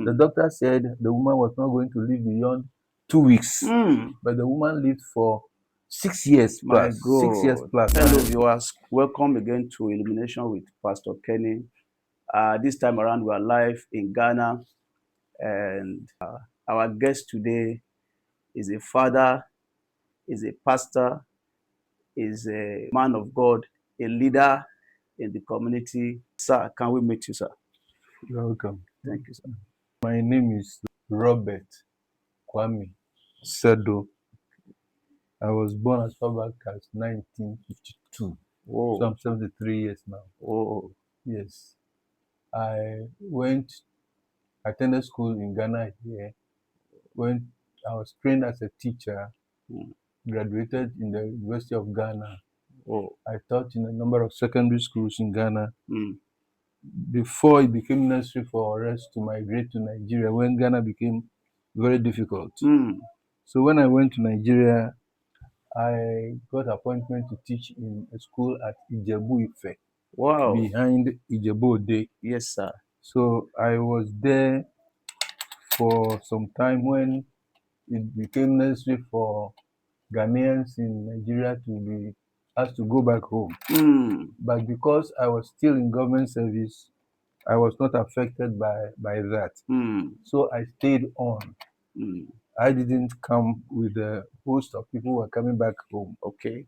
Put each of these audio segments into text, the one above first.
The doctor said the woman was not going to live beyond 2 weeks, but the woman lived for 6 years My plus. God. 6 years plus. Hello, viewers. Welcome again to Illumination with Pastor Kenny. This time around, we are live in Ghana, and our guest today is a father, is a pastor, is a man of God, a leader in the community. Sir, can we meet you, sir? You're welcome. Thank you, sir. My name is Robert Kwame Sedo. I was born as far back as 1952. Whoa. So I'm 73 years now. Whoa. Yes. I attended school in Ghana here. When I was trained as a teacher, graduated in the University of Ghana. Whoa. I taught in a number of secondary schools in Ghana. Mm. Before it became necessary for us to migrate to Nigeria, when Ghana became very difficult. Mm. So when I went to Nigeria, I got appointment to teach in a school at Ijebu Ife, Wow. behind Ijebu Ode. Yes, sir. So I was there for some time when it became necessary for Ghanaians in Nigeria to be asked to go back home. But because I was still in government service, I was not affected by that. So I stayed on. I didn't come with a host of people who were coming back home. Okay.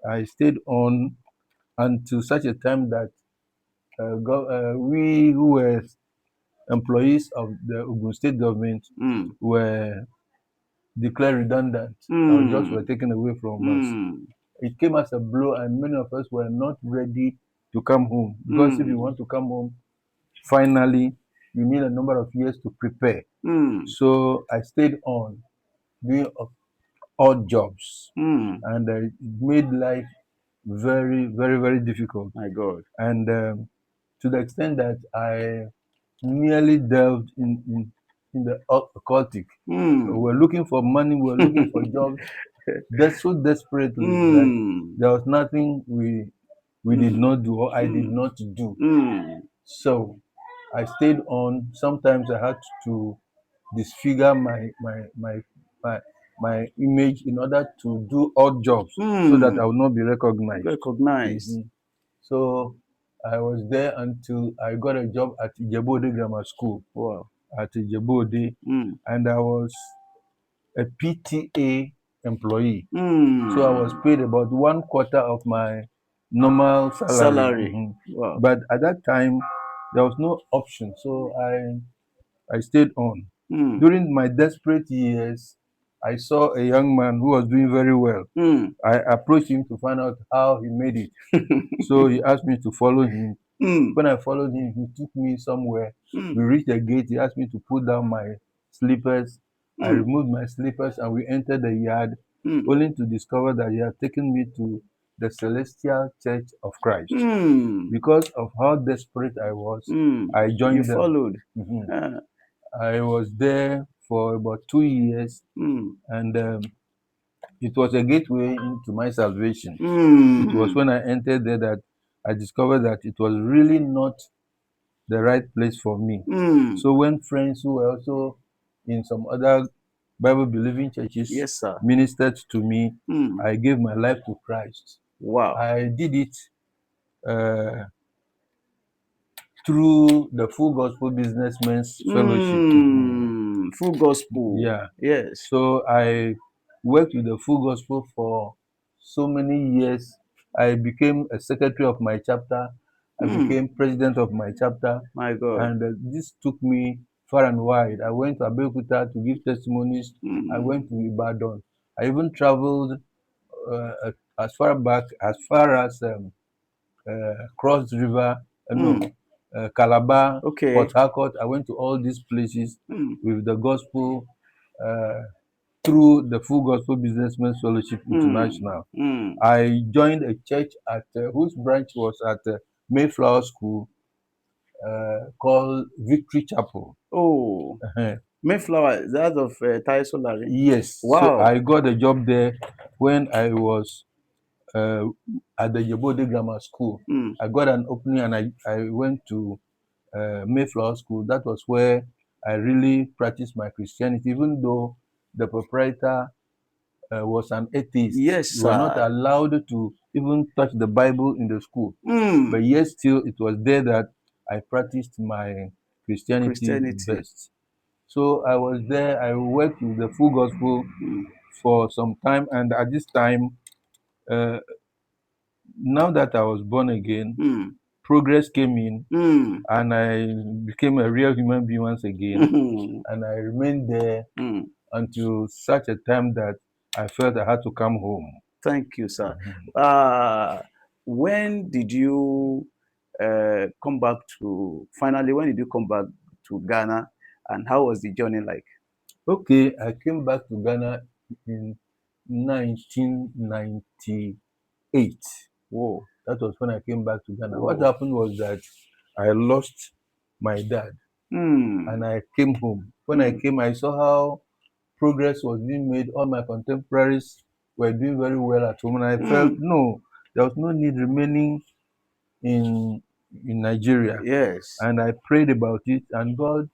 I stayed on until such a time that we who were employees of the Ogun State government were declared redundant. Our jobs were taken away from us. It came as a blow, and many of us were not ready to come home. Because if you want to come home, finally, you need a number of years to prepare. So I stayed on doing odd jobs, and it made life very, very, very difficult. My God. And to the extent that I nearly delved in the occultic. We're looking for money, we're looking for jobs. That's so desperately that there was nothing we did not do, or I did not do. So I stayed on. Sometimes I had to disfigure my image in order to do odd jobs so that I would not be recognized. So I was there until I got a job at Ijebu Ode Grammar School. Wow. At Ijebu Ode, and I was a PTA employee. So I was paid about 1/4 of my normal salary. Wow. But at that time, there was no option, so I stayed on. During my desperate years, I saw a young man who was doing very well. I approached him to find out how he made it. So he asked me to follow him. When I followed him, he took me somewhere. We reached the gate. He asked me to put down my slippers. I removed my slippers and we entered the yard, only to discover that he had taken me to the Celestial Church of Christ. Because of how desperate I was, I joined them. Followed. I was there for about 2 years, and it was a gateway into my salvation. It was when I entered there that I discovered that it was really not the right place for me. So when friends who were also in some other Bible-believing churches Yes, sir. ministered to me, I gave my life to Christ. Wow. I did it through the Full Gospel Businessmen's Fellowship. Full Gospel. Yeah. Yes. So I worked with the Full Gospel for so many years. I became a secretary of my chapter. I became president of my chapter. My God. And this took me far and wide. I went to Abeokuta to give testimonies. I went to Ibadan. I even traveled as far as Cross River, Calabar, Okay. Port Harcourt. I went to all these places with the gospel through the Full Gospel Businessmen's Fellowship International. I joined a church at whose branch was at Mayflower School called Victory Chapel. Oh. Mayflower, that of Tayo Solari? Yes. Wow. So I got a job there when I was at the Ijebu Ode Grammar School. I got an opening and I went to Mayflower School. That was where I really practiced my Christianity, even though the proprietor was an atheist. Yes, You were not sir. allowed to even touch the Bible in the school. Mm. But yet still, it was there that I practiced my Christianity best. So I was there. I worked with the full gospel for some time, and at this time, uh, now that I was born again, progress came in, and I became a real human being once again. And I remained there until such a time that I felt I had to come home. Thank you, sir. When did you come back to, finally, when did you come back to Ghana, and how was the journey like? Okay, I came back to Ghana in 1998. Whoa. That was when I came back to Ghana. Whoa. What happened was that I lost my dad, and I came home. When I came, I saw how progress was being made. All my contemporaries were doing very well at home, and I felt no, there was no need remaining in Nigeria. Yes. And I prayed about it, and God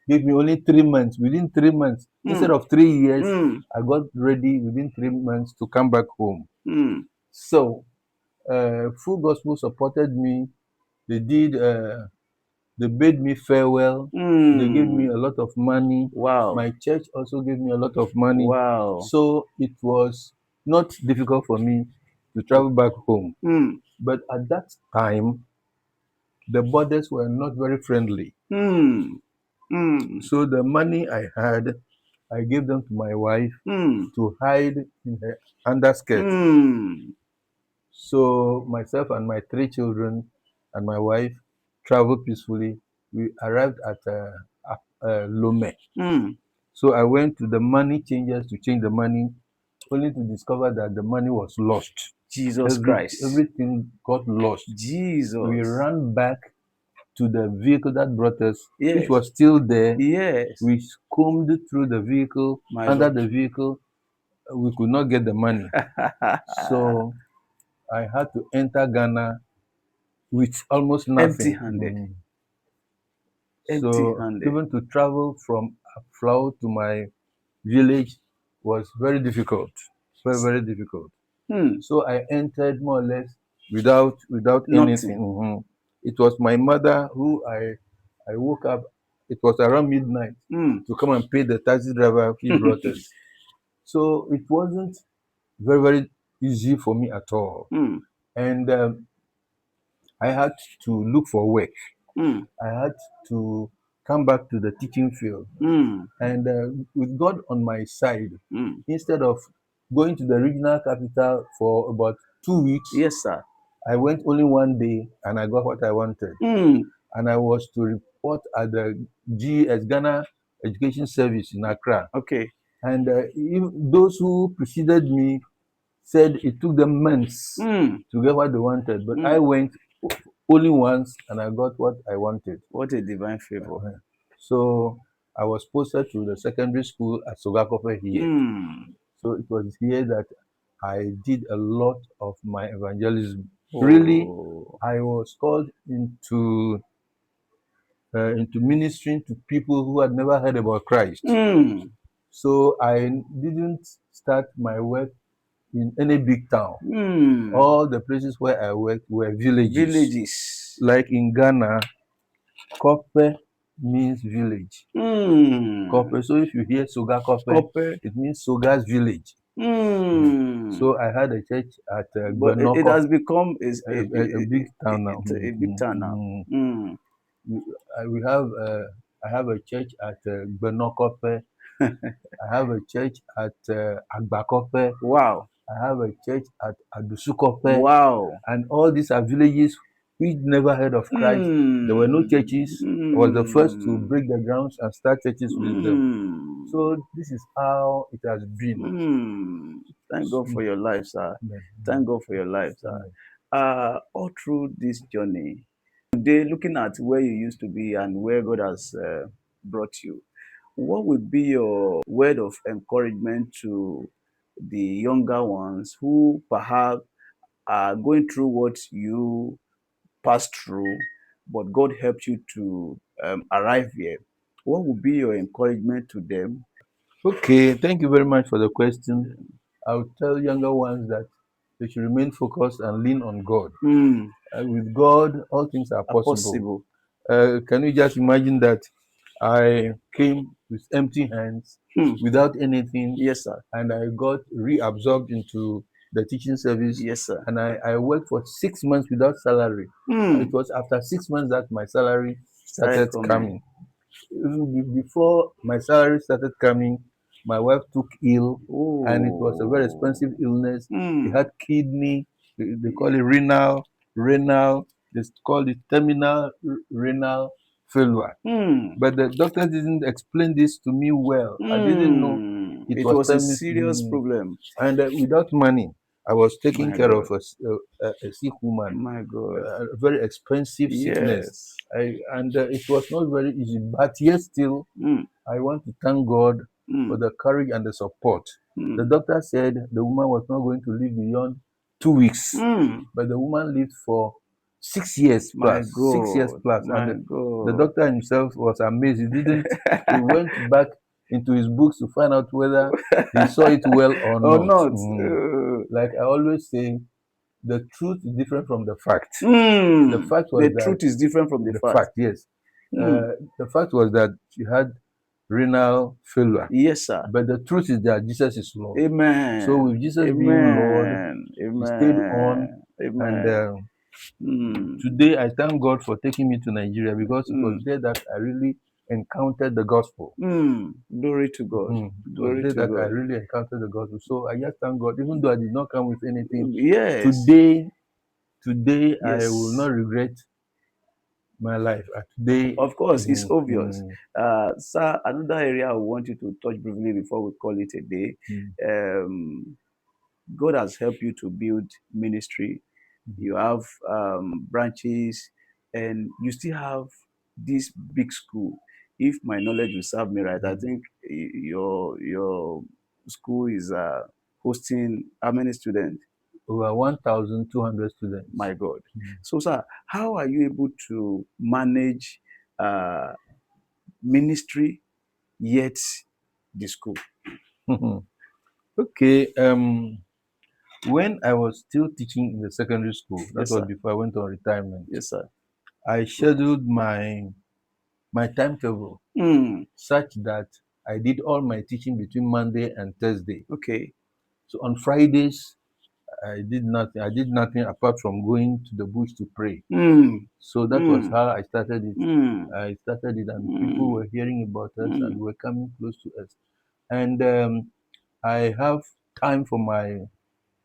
gave me only 3 months. Within 3 months, instead of 3 years, I got ready within 3 months to come back home. So, Full Gospel supported me. They did. They bade me farewell. They gave me a lot of money. Wow. My church also gave me a lot of money. Wow. So it was not difficult for me to travel back home. But at that time, the borders were not very friendly. So the money I had, I gave them to my wife to hide in her underskirt. So myself and my 3 children and my wife traveled peacefully. We arrived at Lome. So I went to the money changers to change the money, only to discover that the money was lost. Jesus Christ. Everything got lost. Jesus. We ran back to the vehicle that brought us, Yes. which was still there. Yes. We combed through the vehicle, under the vehicle. We could not get the money. So I had to enter Ghana with almost nothing. Empty-handed. So even to travel from Aflao to my village was very difficult. Very, very difficult. So I entered more or less without anything. It was my mother who I woke up. It was around midnight to come and pay the taxi driver he brought us. So it wasn't very, very easy for me at all. And I had to look for work. I had to come back to the teaching field. And with God on my side, instead of going to the regional capital for about 2 weeks, yes, sir, I went only 1 day and I got what I wanted. And I was to report at the GES, Ghana Education Service in Accra. Okay. And those who preceded me said it took them months to get what they wanted. But I went only once and I got what I wanted. What a divine favor. So I was posted to the secondary school at Sogakope here. So it was here that I did a lot of my evangelism. Really, I was called into ministering to people who had never heard about Christ. So I didn't start my work in any big town. All the places where I worked were villages. Like in Ghana, Kope means village. Kope. So if you hear Soga Kope, it means Soga's village. So I had a church at but it has become a big town now. A big town now. I have a church at Gbenokope. I have a church at Agbakope. Wow. I have a church at Adusukope. Wow. And all these are villages we never heard of Christ. There were no churches. I was the first to break the grounds and start churches with them. So this is how it has been. Thank God for your life, sir. Thank God for your life, sir. All through this journey, today, looking at where you used to be and where God has brought you, what would be your word of encouragement to the younger ones who perhaps are going through what you passed through, but God helped you to arrive here? what would be your encouragement to them? Okay, thank you very much for the question. I would tell younger ones that they should remain focused and lean on God. With God, all things are possible. Can you just imagine that I came with empty hands, without anything? Yes, sir. And I got reabsorbed into the teaching service. Yes, sir. And I worked for 6 months without salary. It was after 6 months that my salary started coming. Even before my salary started coming, my wife took ill, and it was a very expensive illness. She had kidney, they call it renal, they call it terminal renal failure. But the doctor didn't explain this to me well. I didn't know it was a serious problem. And without money, I was taking My care God. of a sick woman, My God. a very expensive sickness. And it was not very easy. But yet still, I want to thank God for the courage and the support. The doctor said the woman was not going to live beyond 2 weeks, but the woman lived for 6 years My plus. God. 6 years plus. My And God. the doctor himself was amazed. He didn't. He went back into his books to find out whether he saw it well or not. Like I always say, the truth is different from the fact. The fact was the truth is different from the fact. Yes. The fact was that she had renal failure. Yes, sir. But the truth is that Jesus is Lord. Amen. So with Jesus being Lord, he stayed on. And today I thank God for taking me to Nigeria, because it was there that I really encountered the gospel. Glory to God. It was there that I really encountered the gospel. So I just thank God, even though I did not come with anything. Yes. Today I will not regret my life. Today, of course, it's obvious. Sir, another area I want you to touch briefly before we call it a day. God has helped you to build ministry. You have branches, and you still have this big school. If my knowledge will serve me right, I think your school is hosting how many students? Over 1,200 students. My God. So, sir, how are you able to manage ministry yet the school? Okay. When I was still teaching in the secondary school, that was before I went on retirement. Yes, sir. I scheduled my timetable such that I did all my teaching between Monday and Thursday. Okay. So on Fridays, I did nothing. I did nothing apart from going to the bush to pray. So that was how I started it. I started it, and people were hearing about us and were coming close to us. And I have time for my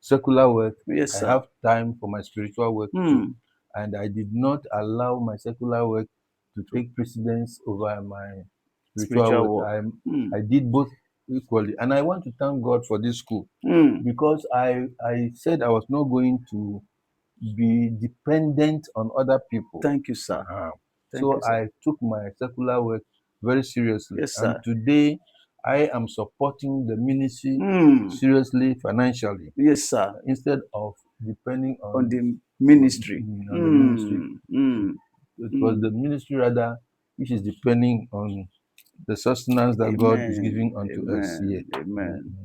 secular work. Yes, sir. I have time for my spiritual work too. And I did not allow my secular work to take precedence over my spiritual work. I did both equally. And I want to thank God for this school, because I said I was not going to be dependent on other people. Thank you, sir. So I took my secular work very seriously. Yes, sir. And today I am supporting the ministry seriously financially. Yes, sir. Instead of depending on the ministry. On the ministry. It was the ministry rather which is depending on the sustenance that God is giving unto us here. Amen.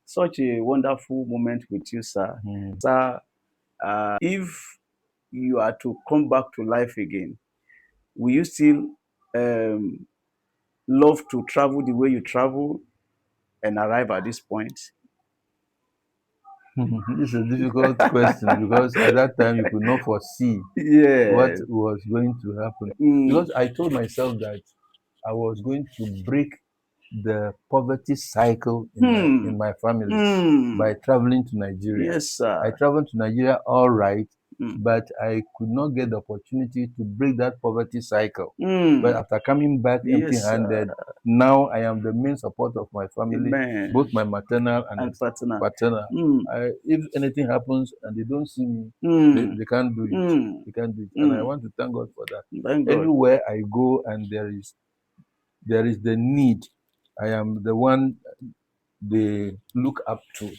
Such a wonderful moment with you, sir. Sir, if you are to come back to life again, will you still love to travel the way you travel and arrive at this point? This is a difficult question, because at that time you could not foresee what was going to happen. Because I told myself that I was going to break the poverty cycle in my family by traveling to Nigeria. Yes, sir. I traveled to Nigeria all right, but I could not get the opportunity to break that poverty cycle. But after coming back empty-handed, now I am the main support of my family, both my maternal and paternal. If anything happens and they don't see me, they can't do it. They can't do it. And I want to thank God for that. Anywhere I go and there is the need, I am the one they look up to.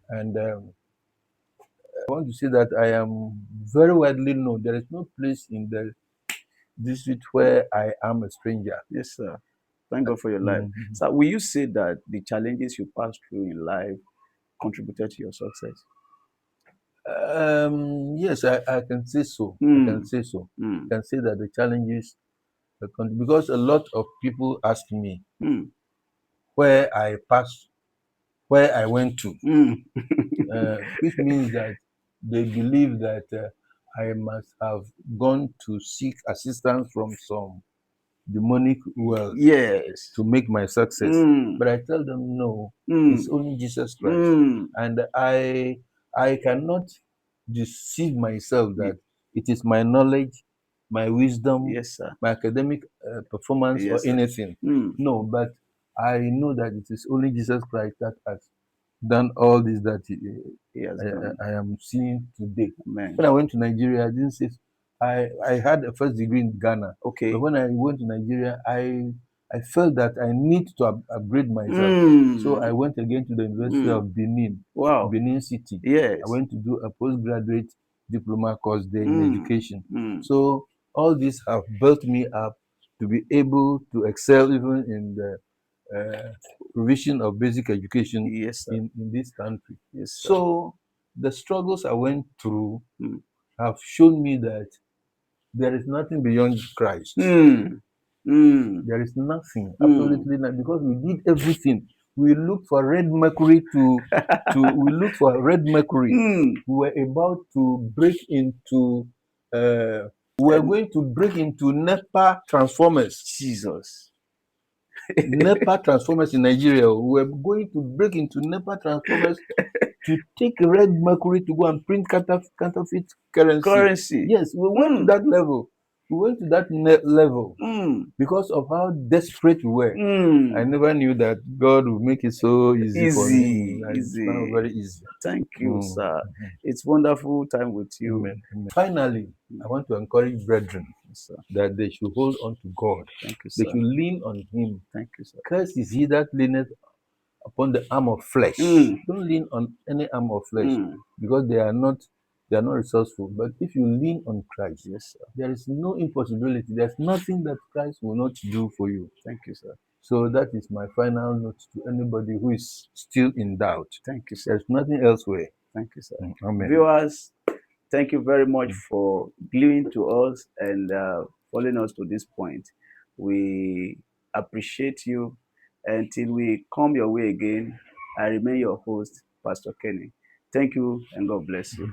And I want to say that I am very widely known. There is no place in the district where I am a stranger. Yes, sir. Thank God for your life. Mhm. So, will you say that the challenges you passed through in life contributed to your success? Yes, I can say so. I can Mm, say so. mm, I can say that the challenges, because a lot of people ask me mm, where I passed, where I went to, mm. which means that they believe that I must have gone to seek assistance from some demonic world Yes. to make my success. Mm, But I tell them no, it's mm, only Jesus Christ. mm. And I cannot deceive myself Ye- that it is my knowledge, my wisdom, Yes, sir. my academic performance or Yes, sir. anything. Mm. No, but I know that it is only Jesus Christ that has done all this that He has done. I am seeing today. Amen. When I went to Nigeria, I didn't say I had a first degree in Ghana, but Okay. when I went to Nigeria, I felt that I need to upgrade myself. So I Mm. went again to the University Mm. of Benin, Wow. Benin City. I Yes. went to do a postgraduate diploma course there in Mm. education. Mm. So all these have built me up to be able to excel even in the provision of basic education Yes, sir. in this country. Yes, sir. So the struggles I went through Mm. have shown me that there is nothing beyond Christ. Mm. Mm. There is nothing, Mm. absolutely nothing, because we did everything. We looked for red mercury we looked for red mercury. Mm. We were about to break into we were And going to break into NEPA transformers. Jesus. NEPA transformers in Nigeria. We were going to break into NEPA transformers to take red mercury to go and print counterfeit currency. Currency. Yes, we went to Mm. that level. We went to that level Mm. because of how desperate we were. I Mm. never knew that God would make it so easy for me. Easy. It's now Easy. very easy. Thank you, Mm. sir. It's wonderful time with you. Amen. Amen. Finally, I want to encourage brethren Yes, sir. that they should hold on to God. Thank you, They sir. should lean on Him. Thank you, sir. Cursed is he that leaneth upon the arm of flesh. Mm. Don't lean on any arm of flesh Mm. because they are not resourceful. But if you lean on Christ, Yes, sir. there is no impossibility. There's nothing that Christ will not do for you. Thank you, sir. So that is my final note to anybody who is still in doubt. Thank you, sir. There's nothing elsewhere. Thank you, sir. Amen. Viewers, thank you very much for gluing to us and following us to this point. We appreciate you. Until we come your way again, I remain your host, Pastor Kenny. Thank you and God bless you.